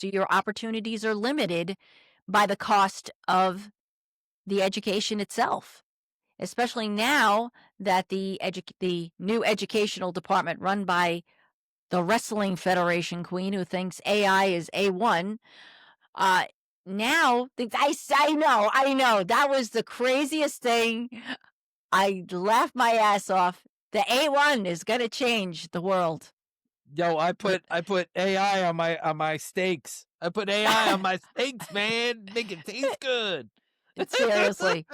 So your opportunities are limited by the cost of the education itself, especially now that the new educational department run by the wrestling federation queen who thinks AI is A1. Uh, now I know that was the craziest thing. I laughed my ass off. The A1 is going to change the world. Yo, I put AI on my steaks. I put AI on my steaks, man. Make it taste good. Seriously.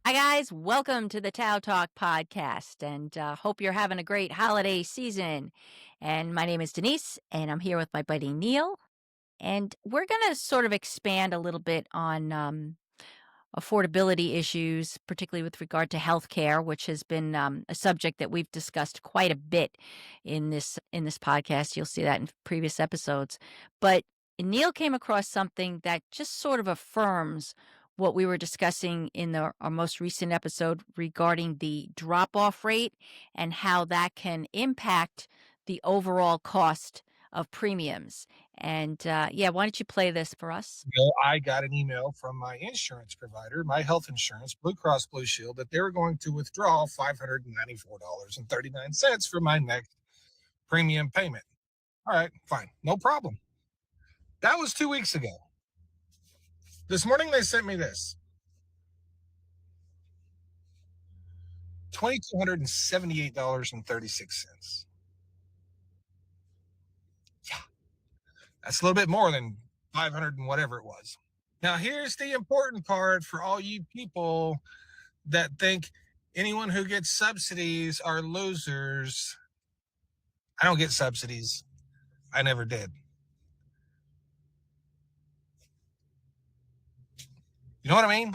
Hi, guys. Welcome to the TOWTalk Podcast, and hope you're having a great holiday season. And my name is Denise, and I'm here with my buddy Neil. And we're going to sort of expand a little bit on affordability issues, particularly with regard to healthcare, which has been a subject that we've discussed quite a bit in this podcast. You'll see that in previous episodes. But Neil came across something that just sort of affirms what we were discussing in our most recent episode regarding the drop-off rate and how that can impact the overall cost of premiums. And yeah, why don't you play this for us? I got an email from my insurance provider, my health insurance, Blue Cross Blue Shield, that they were going to withdraw $594.39 for my next premium payment. All right, fine, no problem. That was 2 weeks ago. This morning they sent me this. $2,278.36. Yeah, that's a little bit more than 500 and whatever it was. Now, here's the important part for all you people that think anyone who gets subsidies are losers. I don't get subsidies. I never did. You know what I mean?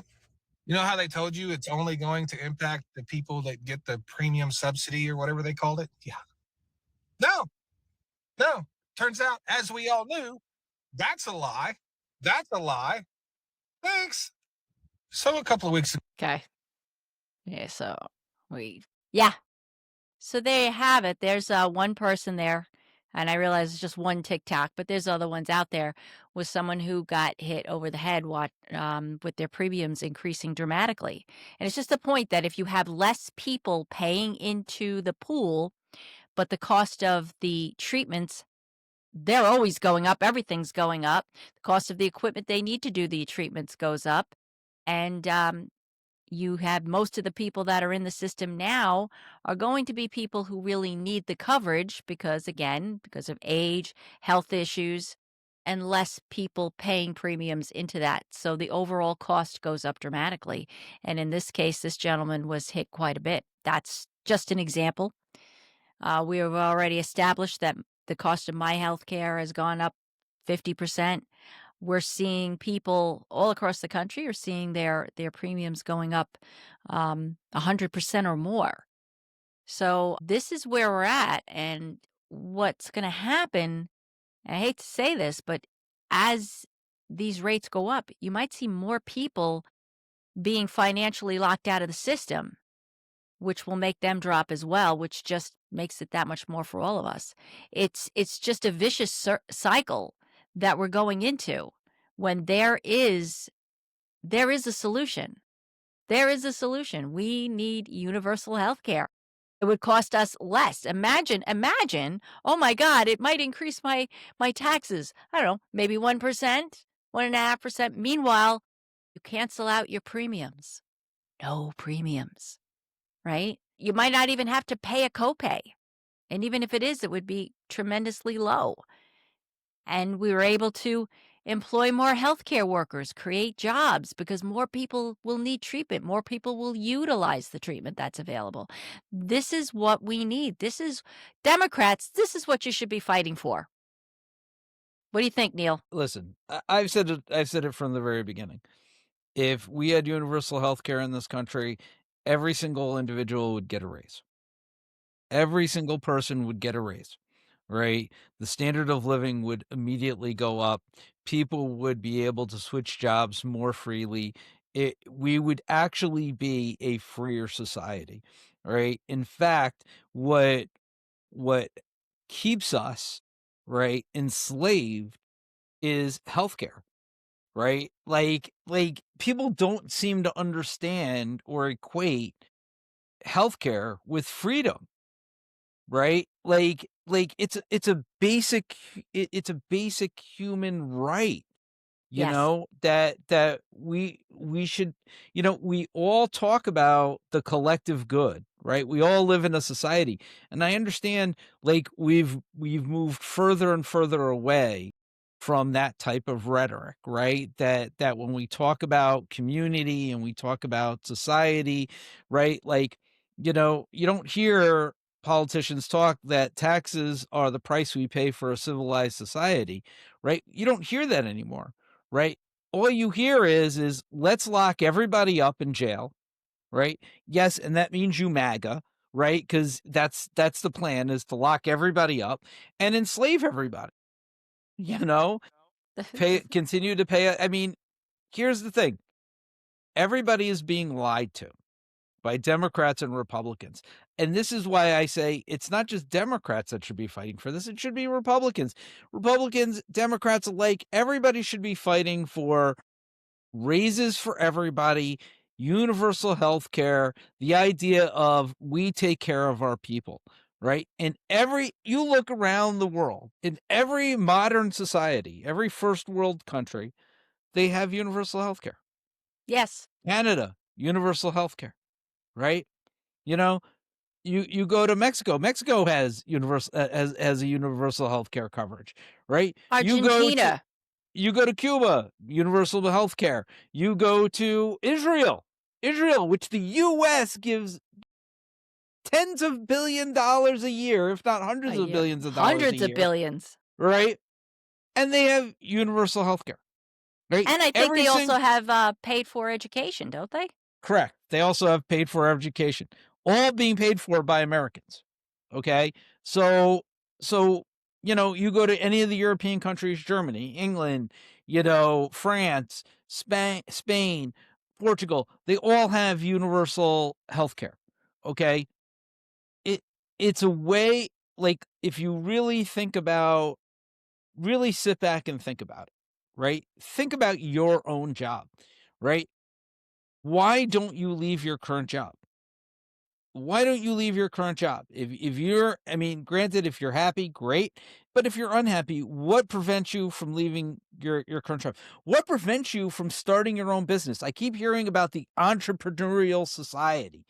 You know how they told you it's only going to impact the people that get the premium subsidy or whatever they called it? Yeah. No. Turns out, as we all knew, that's a lie. That's a lie. Thanks. So a couple of weeks ago. Okay. Yeah, yeah. So there you have it. There's one person there, and I realize it's just one TikTok, but there's other ones out there with someone who got hit over the head with their premiums increasing dramatically. And it's just the point that if you have less people paying into the pool, but the cost of the treatments, they're always going up. Everything's going up. The cost of the equipment they need to do the treatments goes up. And you have most of the people that are in the system now are going to be people who really need the coverage because of age, health issues, and less people paying premiums into that. So the overall cost goes up dramatically. And in this case, this gentleman was hit quite a bit. That's just an example. We have already established that the cost of my health care has gone up 50%. We're seeing people all across the country are seeing their premiums going up 100% or more. So this is where we're at, and what's going to happen, I hate to say this, but as these rates go up, you might see more people being financially locked out of the system, which will make them drop as well, which just makes it that much more for all of us. It's just a vicious cycle that we're going into when there is a solution. There is a solution. We need universal health care. It would cost us less. Imagine, oh my God, it might increase my taxes. I don't know, maybe 1%, 1.5%. Meanwhile, you cancel out your premiums. No premiums, right? You might not even have to pay a copay. And even if it is, it would be tremendously low. And we were able to employ more healthcare workers, create jobs because more people will need treatment. More people will utilize the treatment that's available. This is what we need. Democrats, this is what you should be fighting for. What do you think, Neil? Listen, I've said it from the very beginning. If we had universal health care in this country, every single individual would get a raise. Every single person would get a raise, right? The standard of living would immediately go up. People would be able to switch jobs more freely. we would actually be a freer society, right? In fact, what keeps us, right, enslaved is healthcare, right? People don't seem to understand or equate healthcare with freedom, right? It's a basic it's a basic human right, Yes. that we should, we all talk about the collective good, right? We all live in a society. And I understand, like, we've moved further and further away from that type of rhetoric, right? That when we talk about community and we talk about society, right? Like, you don't hear politicians talk that taxes are the price we pay for a civilized society, right? You don't hear that anymore, right? All you hear is let's lock everybody up in jail, right? Yes, and that means you MAGA, right? Because that's the plan, is to lock everybody up and enslave everybody. You know, continue to pay. I mean, here's the thing: everybody is being lied to by Democrats and Republicans. And this is why I say it's not just Democrats that should be fighting for this, it should be Republicans. Republicans, Democrats alike, everybody should be fighting for raises for everybody, universal health care, the idea of we take care of our people, right? You look around the world, in every modern society, every first world country, they have universal health care. Yes. Canada, universal health care, right? You know, you go to Mexico. Mexico has has a universal healthcare coverage, right? Argentina. You go to Cuba, universal healthcare. You go to Israel, which the U.S. gives tens of $billions a year, if not A hundreds of year. billions of dollars a Hundreds of year, billions. right? And they have universal healthcare, right? And I think Every they also single have, paid for education, don't they? Correct. They also have paid for education, all being paid for by Americans. Okay. So, so, you go to any of the European countries, Germany, England, France, Spain, Portugal, they all have universal health care. Okay. It, it's a way, like, if you really sit back and think about it, right? Think about your own job, right? Why don't you leave your current job? Why don't you leave your current job? If you're, I mean, granted, if you're happy, great. But if you're unhappy, what prevents you from leaving your current job? What prevents you from starting your own business? I keep hearing about the entrepreneurial society.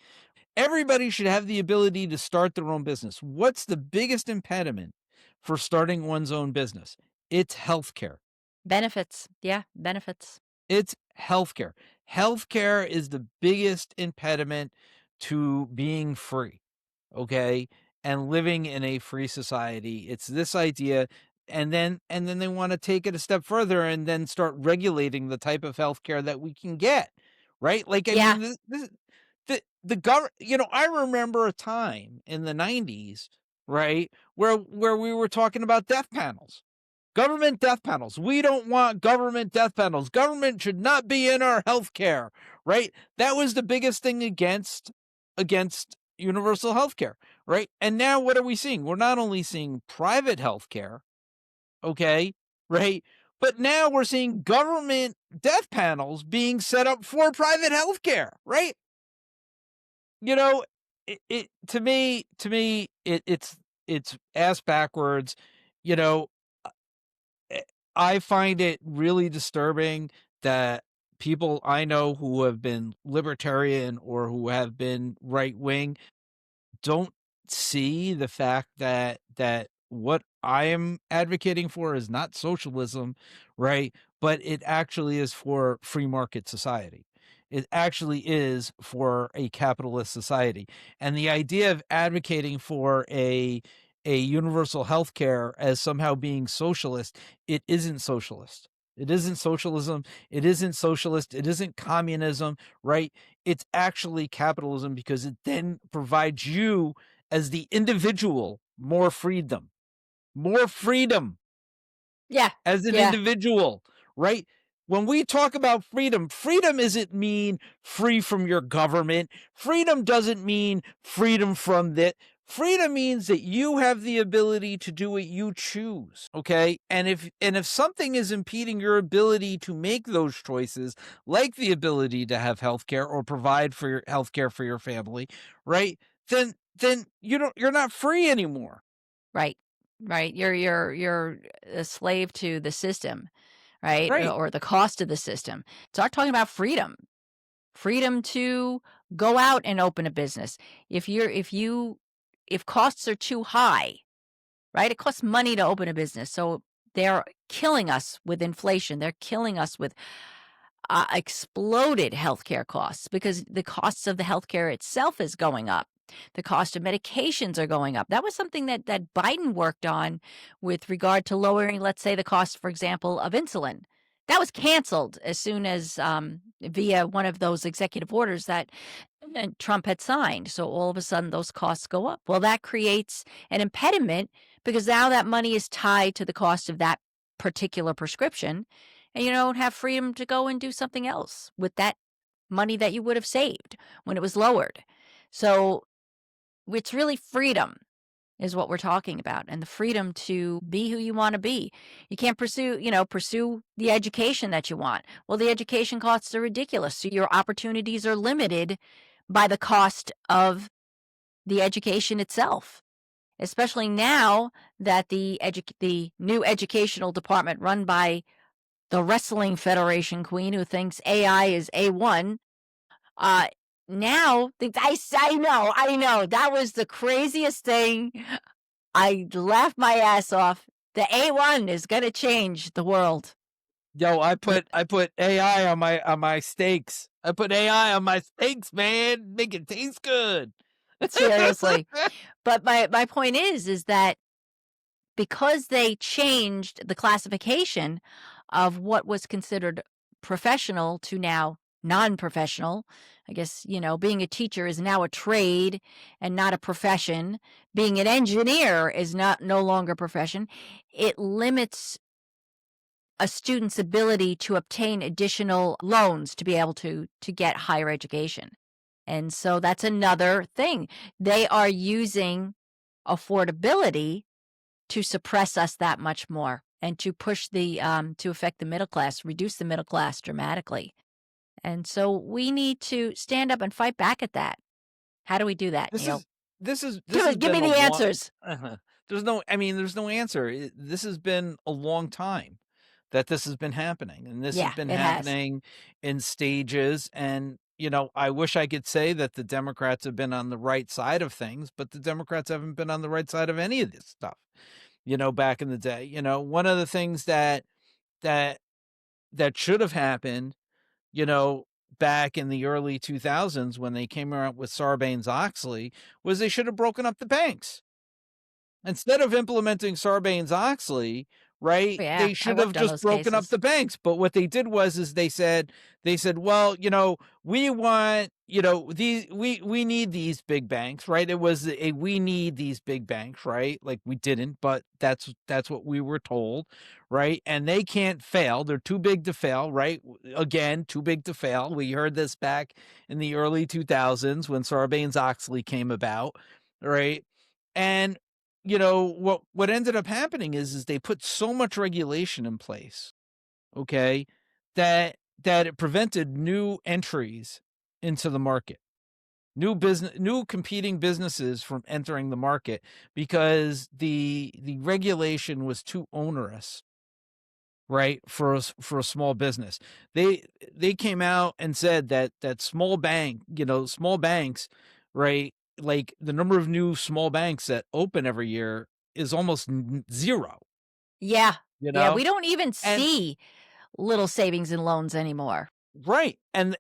Everybody should have the ability to start their own business. What's the biggest impediment for starting one's own business? It's healthcare. Benefits. Yeah, benefits. It's healthcare. Healthcare is the biggest impediment to being free, okay? And living in a free society. It's this idea, and then they want to take it a step further and then start regulating the type of healthcare that we can get, right? Like, I Yeah. mean, the government, I remember a time in the 90s, right, where we were talking about death panels. Government death panels. We don't want government death panels. Government should not be in our health care, right? That was the biggest thing against universal health care, right? And now what are we seeing? We're not only seeing private health care, okay, right? But now we're seeing government death panels being set up for private health care, right? You know, it to me it's ass backwards, you know. Eh, I find it really disturbing that people I know who have been libertarian or who have been right wing don't see the fact that what I am advocating for is not socialism, right? But it actually is for free market society. It actually is for a capitalist society. And the idea of advocating for a universal health care as somehow being socialist, it isn't socialist. It isn't socialism. It isn't socialist. It isn't communism, right? It's actually capitalism because it then provides you as the individual more freedom Yeah. as an Yeah. individual, right? when we talk about freedom, freedom isn't mean free from your government. Freedom doesn't mean freedom from that. Freedom means that you have the ability to do what you choose, okay? And if something is impeding your ability to make those choices, like the ability to have healthcare or provide for your healthcare for your family, right? Then you're not free anymore. Right. Right. You're a slave to the system, right? Right. Or the cost of the system. Start talking about freedom. Freedom to go out and open a business. If costs are too high, right? It costs money to open a business. So they're killing us with inflation. They're killing us with exploded healthcare costs because the costs of the healthcare itself is going up. The cost of medications are going up. That was something that Biden worked on with regard to lowering, let's say, the cost, for example, of insulin. That was canceled as soon as via one of those executive orders that Trump had signed. So all of a sudden, those costs go up. Well, that creates an impediment because now that money is tied to the cost of that particular prescription, and you don't have freedom to go and do something else with that money that you would have saved when it was lowered. So it's really freedom is what we're talking about, and the freedom to be who you want to be. You can't pursue the education that you want. Well, the education costs are ridiculous. So your opportunities are limited by the cost of the education itself. Especially now that the new educational department run by the Wrestling Federation queen who thinks AI is A1. Uh, now, I know, that was the craziest thing. I laughed my ass off. The A1 is going to change the world. Yo, I With put AI on my steaks. I put AI on my steaks, man. Make it taste good. seriously. But my point is that because they changed the classification of what was considered professional to now non-professional. I guess, being a teacher is now a trade and not a profession. Being an engineer is not no longer a profession. It limits a student's ability to obtain additional loans to be able to get higher education. And so that's another thing. They are using affordability to suppress us that much more and to push to affect the middle class, reduce the middle class dramatically. And so we need to stand up and fight back at that. How do we do that, This Neil? is this Give has it give me been a the long answers. there's no answer. This has been a long time that this has been happening, and this has Yeah, been it has. happening in stages, and, I wish I could say that the Democrats have been on the right side of things, but the Democrats haven't been on the right side of any of this stuff, back in the day. One of the things that that should have happened, you know, back in the early 2000s when they came around with Sarbanes-Oxley was they should have broken up the banks. Instead of implementing Sarbanes-Oxley, right, Yeah, they I should have worked on just those broken up cases. the banks, but what they did was is they said, "Well, we want, these we need these big banks," right? It was a we need these big banks, right? Like we didn't, but that's what we were told, right? And they can't fail. They're too big to fail, right? Again, too big to fail. We heard this back in the early 2000s when Sarbanes-Oxley came about, right? And what ended up happening is they put so much regulation in place, okay, that it prevented new entries into the market, new competing businesses from entering the market because the regulation was too onerous, right, for a small business. They came out and said that small banks, right, like the number of new small banks that open every year is almost zero, Yeah. you Yeah, know? we don't even And see little savings and loans anymore. right. And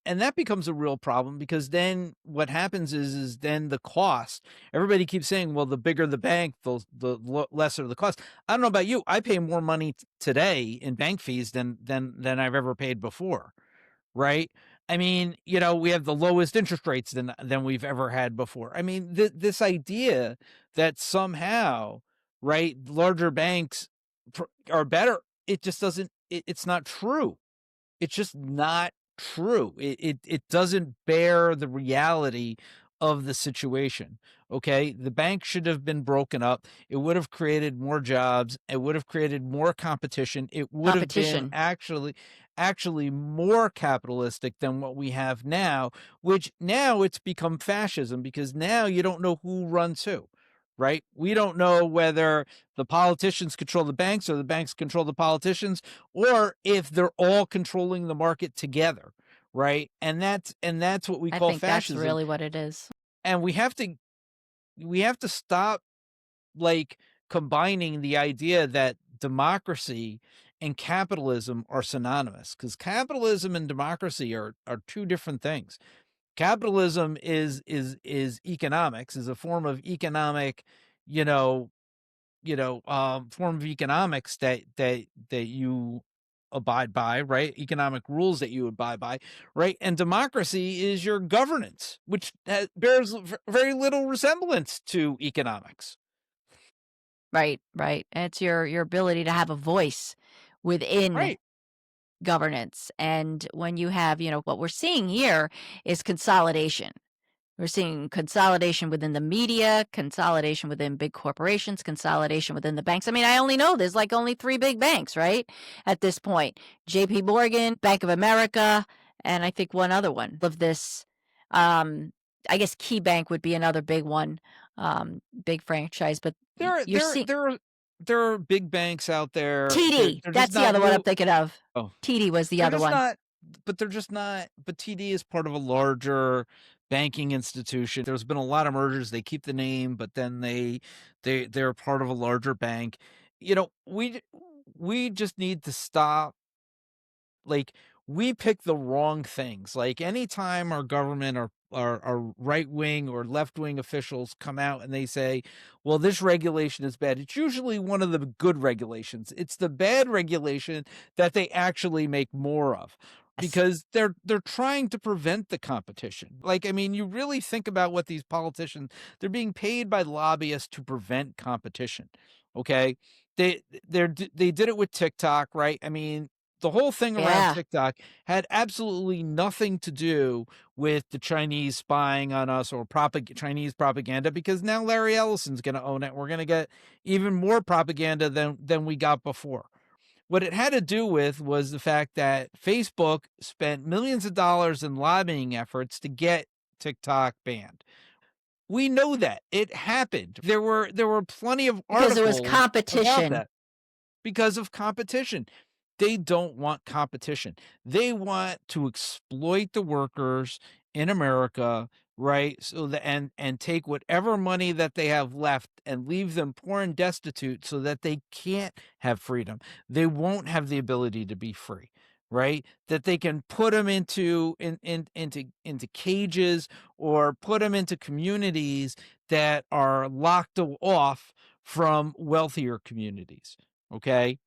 that becomes a real problem because then what happens is then the cost. Everybody keeps saying, well, the bigger the bank, lesser the cost. I don't know about you. I pay more money today in bank fees than I've ever paid before. Right? I mean, we have the lowest interest rates than we've ever had before. I mean, this idea that somehow, right, larger banks are better, it just doesn't. It's not true. It's just not true. It doesn't bear the reality of the situation. Okay. The bank should have been broken up. It would have created more jobs. It would have created more competition. It would have been Competition. actually more capitalistic than what we have now, which now it's become fascism because now you don't know who runs who. Right? We don't know whether the politicians control the banks or the banks control the politicians, or if they're all controlling the market together, right? And that's what we I call think that's fascism. really what it is. And we have to stop, like, combining the idea that democracy and capitalism are synonymous, because capitalism and democracy are two different things. Capitalism is economics, is a form of economic, you know, form of economics that you abide by, right? Economic rules that you abide by, right? And democracy is your governance, which bears very little resemblance to economics. Right, right. And it's your ability to have a voice within Right. governance. And when you have, what we're seeing here is consolidation. We're seeing consolidation within the media, consolidation within big corporations, consolidation within the banks. I mean, I only know there's like only three big banks, right? At this point, JP Morgan, Bank of America, and I think one other one of this. Um, I guess Key Bank would be another big one, big franchise, but There you're there seeing there are there are big banks out there. They're TD. they're just That's the not other one I'm real. thinking of. Oh, TD was the they're other just one. not they're just not but TD is part of a larger banking institution. There's been a lot of mergers. They keep the name, but then they're part of a larger bank. We just need to stop, like, we pick the wrong things. Like, anytime our government or our right wing or left wing officials come out and they say, well, this regulation is bad, it's usually one of the good regulations. It's the bad regulation that they actually make more of, Yes. because they're trying to prevent the competition. Like, I mean, you really think about what these politicians, they're being paid by lobbyists to prevent competition. Okay. They did it with TikTok, right? I mean, the whole thing around Yeah. TikTok had absolutely nothing to do with the Chinese spying on us or Chinese propaganda, because now Larry Ellison's going to own it. We're going to get even more propaganda than we got before. What it had to do with was the fact that Facebook spent millions of dollars in lobbying efforts to get TikTok banned. We know that it happened. There were pplenty of Because there was articles about competition. that because of competition. They don't want competition. They want to exploit the workers in America, right? So that and take whatever money that they have left and leave them poor and destitute so that they can't have freedom. They won't have the ability to be free, right? That they can put them into cages, or put them into communities that are locked off from wealthier communities. Okay.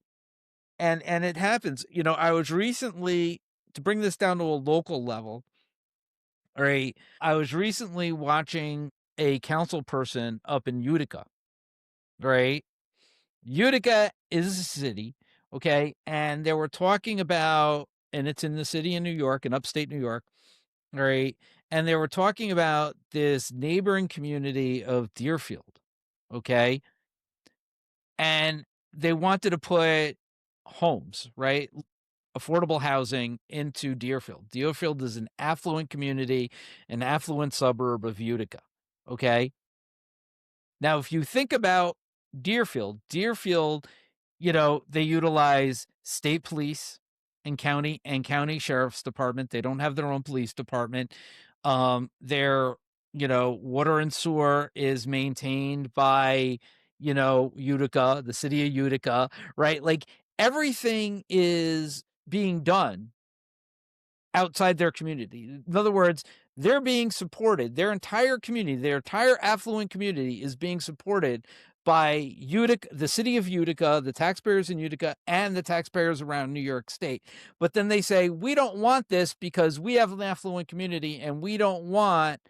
And it happens. I was recently, to bring this down to a local level, right? I was recently watching a council person up in Utica, right? Utica is a city, okay? And they were talking about, and it's in the city of New York, in upstate New York, right? And they were talking about this neighboring community of Deerfield, okay? And they wanted to put homes, right? Affordable housing into Deerfield. Deerfield is an affluent community, an affluent suburb of Utica. Okay. Now, if you think about Deerfield, they utilize state police and county sheriff's department. They don't have their own police department. Their, water and sewer is maintained by, Utica, the city of Utica, right? Like, everything is being done outside their community. In other words, they're being supported. Their entire community, their entire affluent community is being supported by Utica, the city of Utica, the taxpayers in Utica, and the taxpayers around New York State. But then they say, we don't want this because we have an affluent community and we don't want,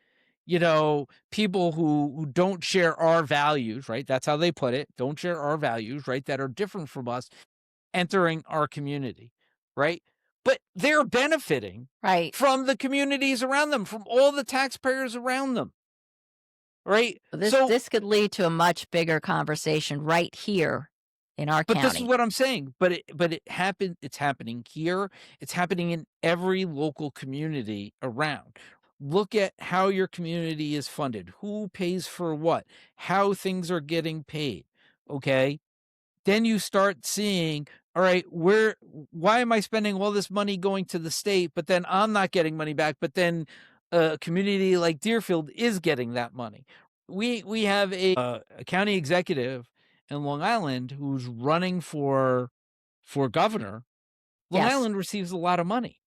people who don't share our values, right? That's how they put it. Don't share our values, right? That are different from us, entering our community, right? but they're benefiting Right. from the communities around them, from all the taxpayers around them, right? This So, this could lead to a much bigger conversation right here in our but this is county. what I'm saying. It's happening here. It's happening in every local community around. Look at how your community is funded, who pays for what, how things are getting paid. Okay. Then you start seeing, all right, why am I spending all this money going to the state, but then I'm not getting money back, but then a community like Deerfield is getting that money. We have a county executive in Long Island who's running for governor. Long Yes. Island receives a lot of money,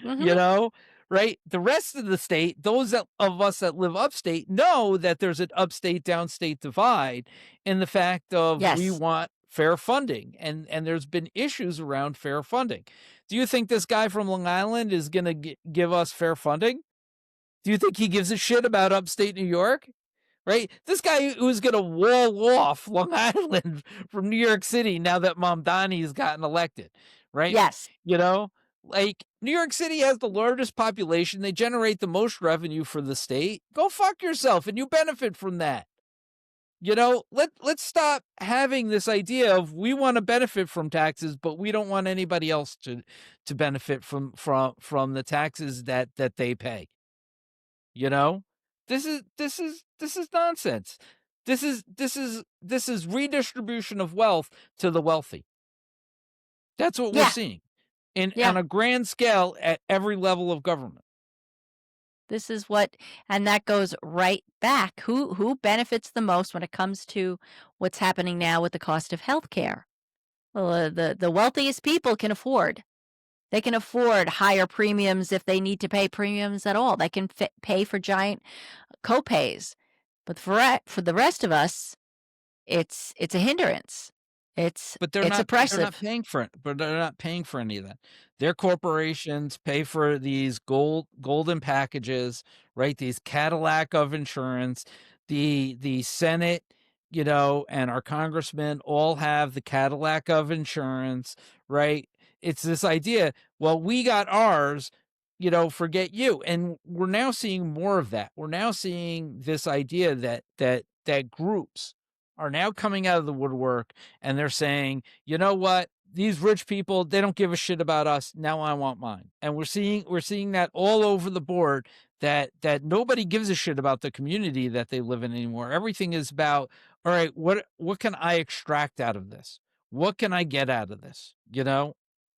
you Mhm. know, right? The rest of the state, of us that live upstate know that there's an upstate downstate divide in the fact of we Yes. want fair funding, and there's been issues around fair funding. Do you think this guy from Long Island is going to give us fair funding? Do you think he gives a shit about upstate New York? Right? This guy who's going to wall off Long Island from New York City now that Mamdani's gotten elected, right? Yes. You know, like New York City has the largest population. They generate the most revenue for the state. Go fuck yourself and you benefit from that. Let's stop having this idea of we want to benefit from taxes, but we don't want anybody else to benefit from the taxes that they pay. You know? This is nonsense. This is redistribution of wealth to the wealthy. That's what we're Yeah. seeing in Yeah. on a grand scale at every level of government. This is what and that goes right back. Who benefits the most when it comes to what's happening now with the cost of healthcare? Well, the wealthiest people can afford. They can afford higher premiums if they need to pay premiums at all. They can pay for giant copays. But for the rest of us, it's a hindrance. But they're It's not oppressive. paying for it. But they're not paying for any of that. Their corporations pay for these golden packages, right? These Cadillac of insurance. The Senate, and our congressmen all have the Cadillac of insurance, right? It's this idea, well, we got ours, forget you. And we're now seeing more of that. We're now seeing this idea that groups are now coming out of the woodwork and they're saying, you know what? These rich people, they don't give a shit about us. Now I want mine. And we're seeing that all over the board that nobody gives a shit about the community that they live in anymore. Everything is about, all right, what can I extract out of this? What can I get out of this?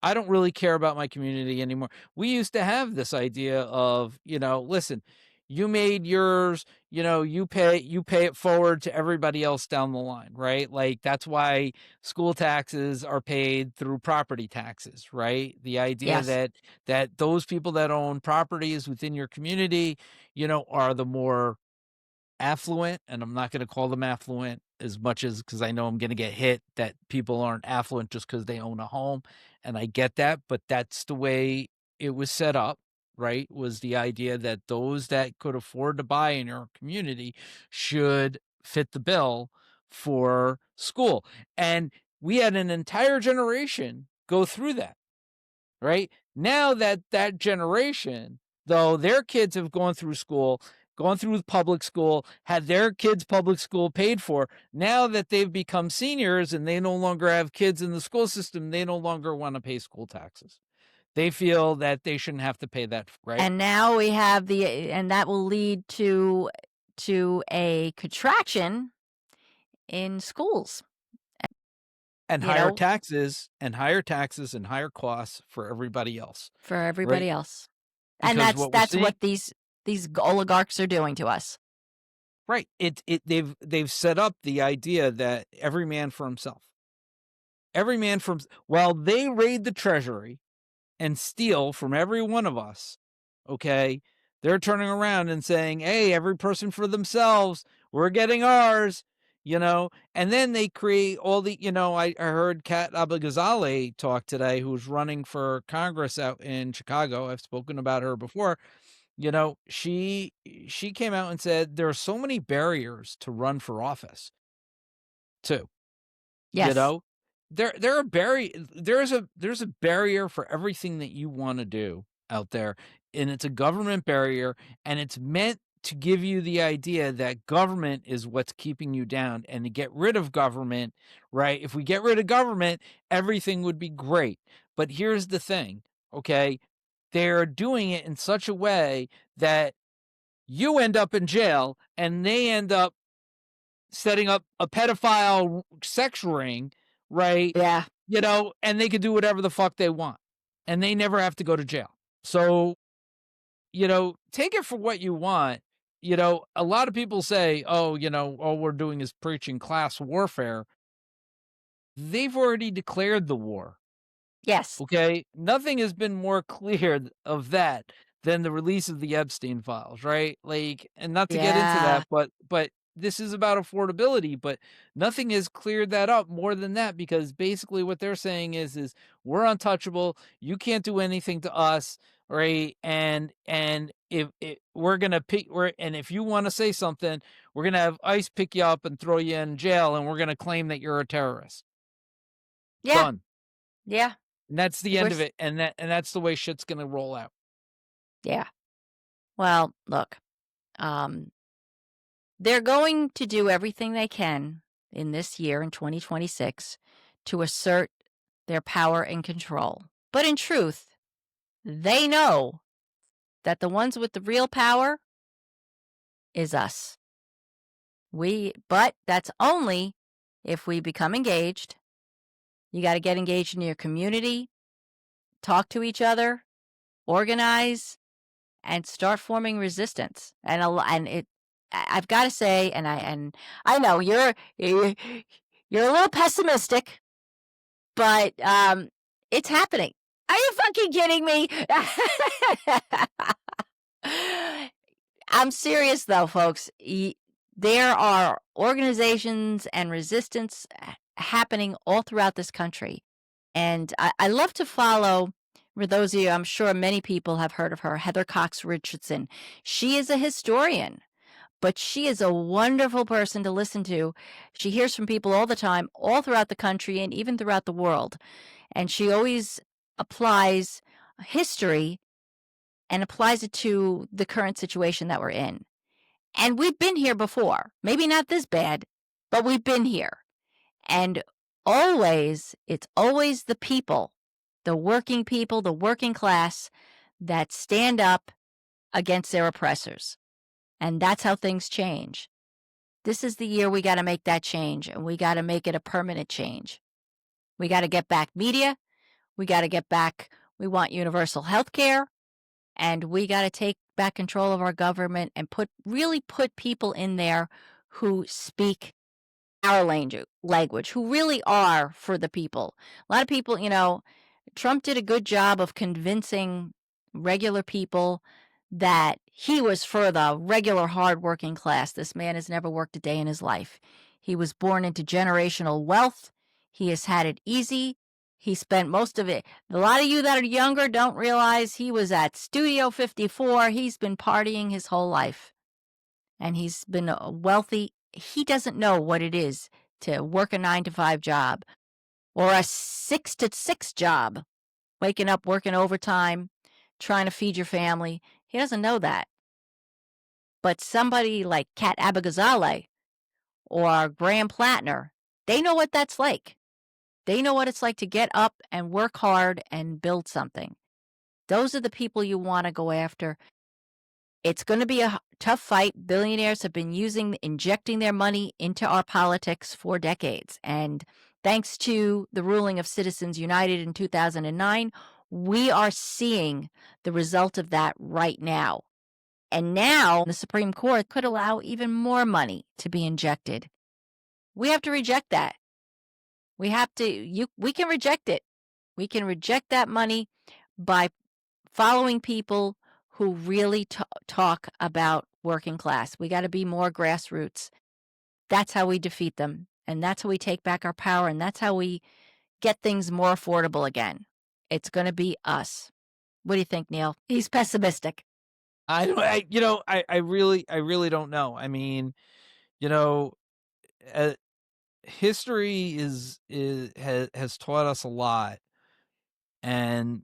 I don't really care about my community anymore. We used to have this idea of, listen, you made yours, you pay it forward to everybody else down the line, right? Like that's why school taxes are paid through property taxes, right? The idea Yes. that those people that own properties within your community, are the more affluent, and I'm not going to call them affluent as much as because I know I'm going to get hit that people aren't affluent just because they own a home. And I get that, but that's the way it was set up, right? Was the idea that those that could afford to buy in your community should fit the bill for school. And we had an entire generation go through that, right? Now that generation, though their kids have gone through school, gone through public school, had their kids' public school paid for, now that they've become seniors and they no longer have kids in the school system, they no longer want to pay school taxes. They feel that they shouldn't have to pay that, right? And now we have and that will lead to a contraction in schools, And you higher know, taxes and higher taxes and higher costs for everybody else, for everybody right? else. And Because what we're that's seeing, what these oligarchs are doing to us. right? They've set up the idea that every man for himself. Every man from while they raid the treasury and steal from every one of us, okay, they're turning around and saying, hey, every person for themselves, we're getting ours, and then they create all the, I heard Kat Abelghazaleh talk today, who's running for Congress out in Chicago. I've spoken about her before. She came out and said there are so many barriers to run for office too, you Yes. know there are barri there's a barrier for everything that you wanna do out there, and it's a government barrier, and it's meant to give you the idea that government is what's keeping you down, and to get rid of government, right? If we get rid of government, everything would be great. But here's the thing, okay? They're doing it in such a way that you end up in jail, and they end up setting up a pedophile sex ring, right? Yeah. And they can do whatever the fuck they want, and they never have to go to jail. So, take it for what you want. A lot of people say, oh, all we're doing is preaching class warfare. They've already declared the war. Yes. Okay, nothing has been more clear of that than the release of the Epstein files, right? Like, and not to get into Yeah. that, but this is about affordability, but nothing has cleared that up more than that, because basically what they're saying is we're untouchable. You can't do anything to us, right? And if we're gonna pick, and if you want to say something, we're gonna have ICE pick you up and throw you in jail, and we're gonna claim that you're a terrorist. Yeah. Done. Yeah. And that's the We're end of s it, and that's the way shit's gonna roll out. yeah. Well, look, um, they're going to do everything they can in this year in 2026 to assert their power and control. But in truth, they know that the ones with the real power is us. But that's only if we become engaged. You got to get engaged in your community, talk to each other, organize, and start forming resistance. And I've got to say, and I know you're a little pessimistic, but it's happening. Are you fucking kidding me? I'm serious though, folks. There are organizations and resistance happening all throughout this country. And I love to follow, for those of you, I'm sure many people have heard of her, Heather Cox Richardson. She is a historian, but she is a wonderful person to listen to. She hears from people all the time, all throughout the country and even throughout the world. And she always applies history and applies it to the current situation that we're in. And we've been here before. Maybe not this bad, but we've been here. And it's always the people, the working people, the working class that stand up against their oppressors. And that's how things change. This is the year we got to make that change, and we got to make it a permanent change. We got to get back media. We got to get back, we want universal health care, and we got to take back control of our government and really put people in there who speak our language, who really are for the people. A lot of people, Trump did a good job of convincing regular people that he was for the regular hardworking class. This man has never worked a day in his life. He was born into generational wealth. He has had it easy. He spent most of it. A lot of you that are younger don't realize he was at Studio 54. He's been partying his whole life, and he's been wealthy. He doesn't know what it is to work a 9 to 5 job or a 6 to 6 job, waking up, working overtime, trying to feed your family. He doesn't know that. But somebody like Kat Abigazale or Graham Plattner, they know what that's like. They know what it's like to get up and work hard and build something. Those are the people you want to go after. It's going to be a tough fight. Billionaires have been injecting their money into our politics for decades. And thanks to the ruling of Citizens United in 2009, we are seeing the result of that right now. And now the Supreme Court could allow even more money to be injected. We have to reject that. We can reject it. We can reject that money by following people who really talk about working class. We got to be more grassroots. That's how we defeat them. And that's how we take back our power. And that's how we get things more affordable again. It's going to be us. What do you think, Neil? He's pessimistic. I don't, I really don't know. I mean, you know, uh, history has taught us a lot, and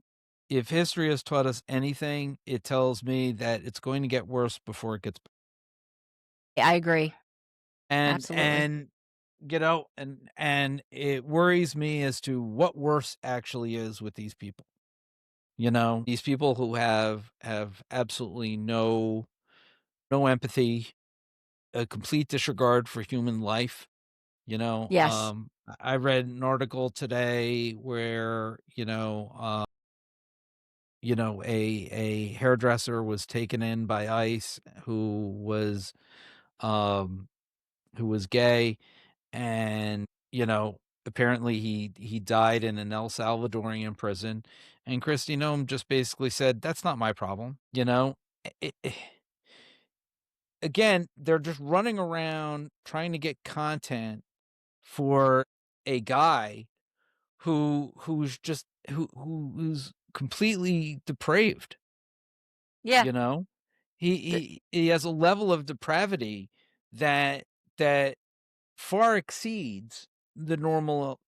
if history has taught us anything, it tells me that it's going to get worse before it gets I agree. Absolutely. and and it worries me as to what worse actually is with these people. These people who have absolutely no empathy, a complete disregard for human life. Yes. I read an article today where, a hairdresser was taken in by ICE um, who was gay, and, apparently he died in an El Salvadorian prison, and Kristi Noem just basically said, "That's not my problem," you know? Again, they're just running around trying to get content for a guy who's completely depraved, Yeah. you know? Th He has a level of depravity that that far exceeds the normal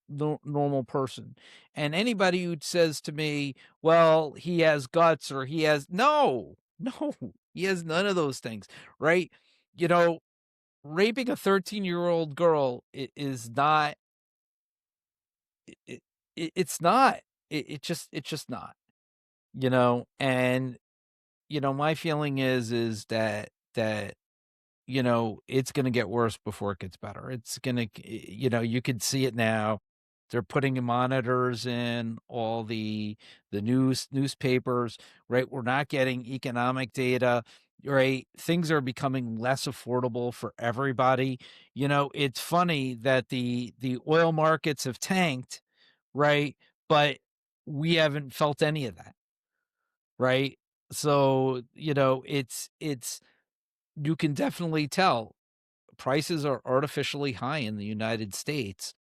person, and anybody who says to me, "Well, he has guts," or he has no, no, he has none of those things, right? You know, Raping a 13-year-old girl is not it it's not. It's just not, and, my feeling is that it's gonna get worse before it gets better. It's gonna you could see it now. They're putting monitors in all the newspapers, right? We're not getting economic data, right? Things are becoming less affordable for everybody. It's funny that the oil markets have tanked, right? But we haven't felt any of that, right? So, it's you can definitely tell prices are artificially high in the United States,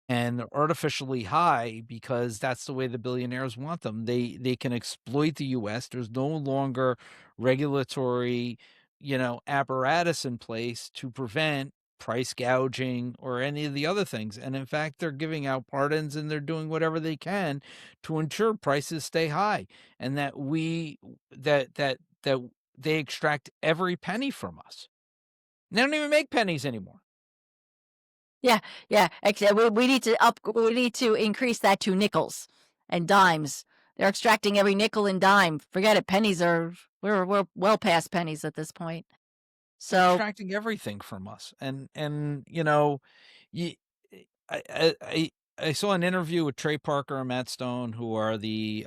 and they're artificially high because that's the way the billionaires want them. They can exploit the US. There's no longer regulatory, apparatus in place to prevent price gouging or any of the other things. And in fact, they're giving out pardons and they're doing whatever they can to ensure prices stay high and that they extract every penny from us. They don't even make pennies anymore. Yeah, yeah, we need to increase that to nickels and dimes. They're extracting every nickel and dime. Forget it, pennies are we're well past pennies at this point. They're So, extracting everything from us, and you, I saw an interview with Trey Parker and Matt Stone, who are the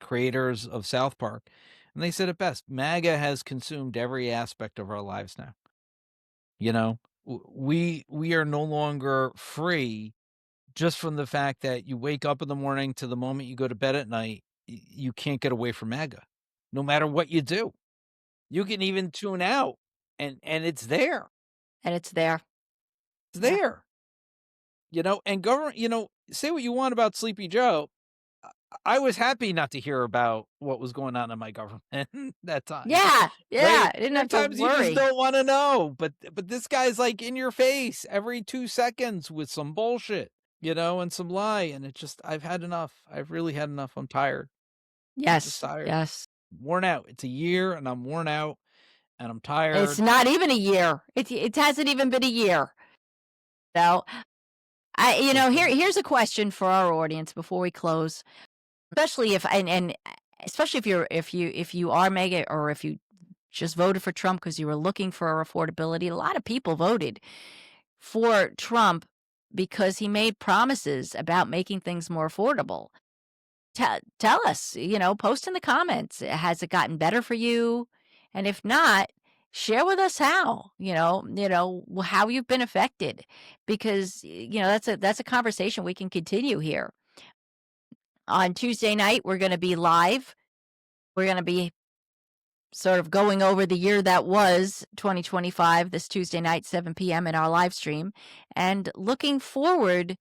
creators of South Park, and they said it best: MAGA has consumed every aspect of our lives now. We are no longer free just from the fact that you wake up in the morning to the moment you go to bed at night. You can't get away from MAGA, no matter what you do. You can even tune out, and it's there. and it's there. It's Yeah. there, and government, say what you want about Sleepy Joe. I I was happy not to hear about what was going on in my government that time, Yeah, yeah, right? I didn't There are have to times you just worry. don't wanna know, but this guy's, like, in your face every 2 seconds with some bullshit, and some lie, and it just I've had enough. I've really had enough. I'm tired. I'm just Yes, tired. yes. Worn out. It's a year, and I'm worn out, and I'm It's tired. not even a year. It hasn't even been a year. So, here's a question for our audience before we close, especially if and especially if you are mega or if you just voted for Trump because you were looking for affordability. A lot of people voted for Trump because he made promises about making things more affordable. Tell us, post in the comments. Has it gotten better for you? And if not, share with us how, how you've been affected because that's a conversation we can continue here. On Tuesday night, we're going to be live. We're going to be sort of going over the year that was 2025 this Tuesday night 7 p.m. in our live stream and looking forward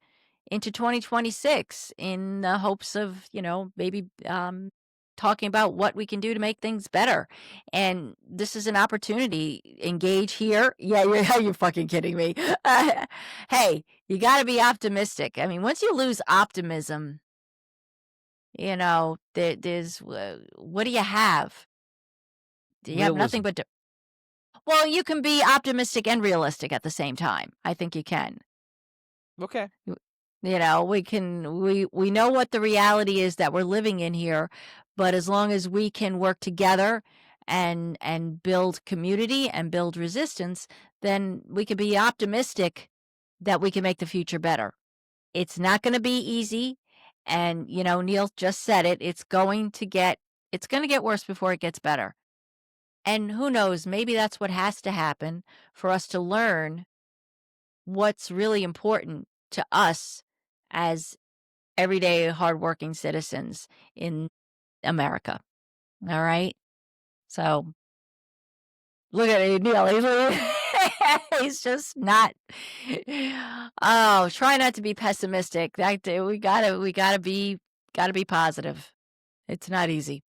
into 2026 in the hopes of, maybe talking about what we can do to make things better. And this is an opportunity. Engage here. Yeah, you're fucking kidding me. Hey, you got to be optimistic. I mean, once you lose optimism, there's what do you have? You have nothing Realism. but well, you can be optimistic and realistic at the same time. I think you can. Okay. We know what the reality is that we're living in here, but as long as we can work together and build community and build resistance, then we can be optimistic that we can make the future better. It's not going to be easy, and Neil just said it. It's going to get worse before it gets better. And who knows, maybe that's what has to happen for us to learn what's really important to us as everyday hardworking citizens in America. All right. So look at Neil. He's just not. Oh, try not to be pessimistic. We gotta be positive. It's not easy.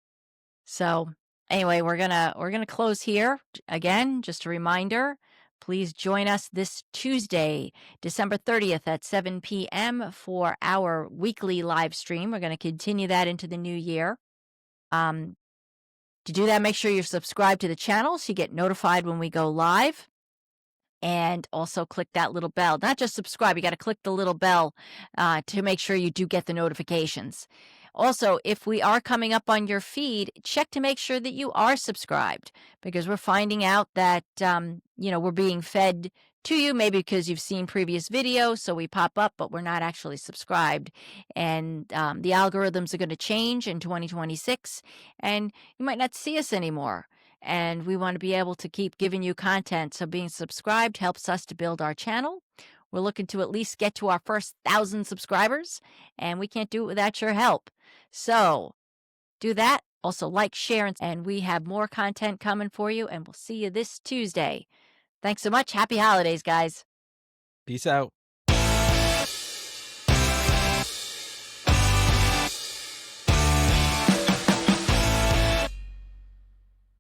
So anyway, we're gonna close here. Again, just a reminder, please join us this Tuesday, December 30th at 7 p.m. for our weekly live stream. We're gonna continue that into the new year. Um, to do that, make sure you're subscribed to the channel so you get notified when we go live. And also click that little bell. Not just subscribe, you got to click the little bell to make sure you do get the notifications. Also, if we are coming up on your feed, check to make sure that you are subscribed because we're finding out that, we're being fed to you, maybe because you've seen previous videos. So we pop up, but we're not actually subscribed. And the algorithms are going to change in 2026, and you might not see us anymore. And we want to be able to keep giving you content. So being subscribed helps us to build our channel. We're looking to at least get to our first 1,000 subscribers, and we can't do it without your help. So do that. Also like, share, and we have more content coming for you, and we'll see you this Tuesday. Thanks so much. Happy holidays, guys. Peace out.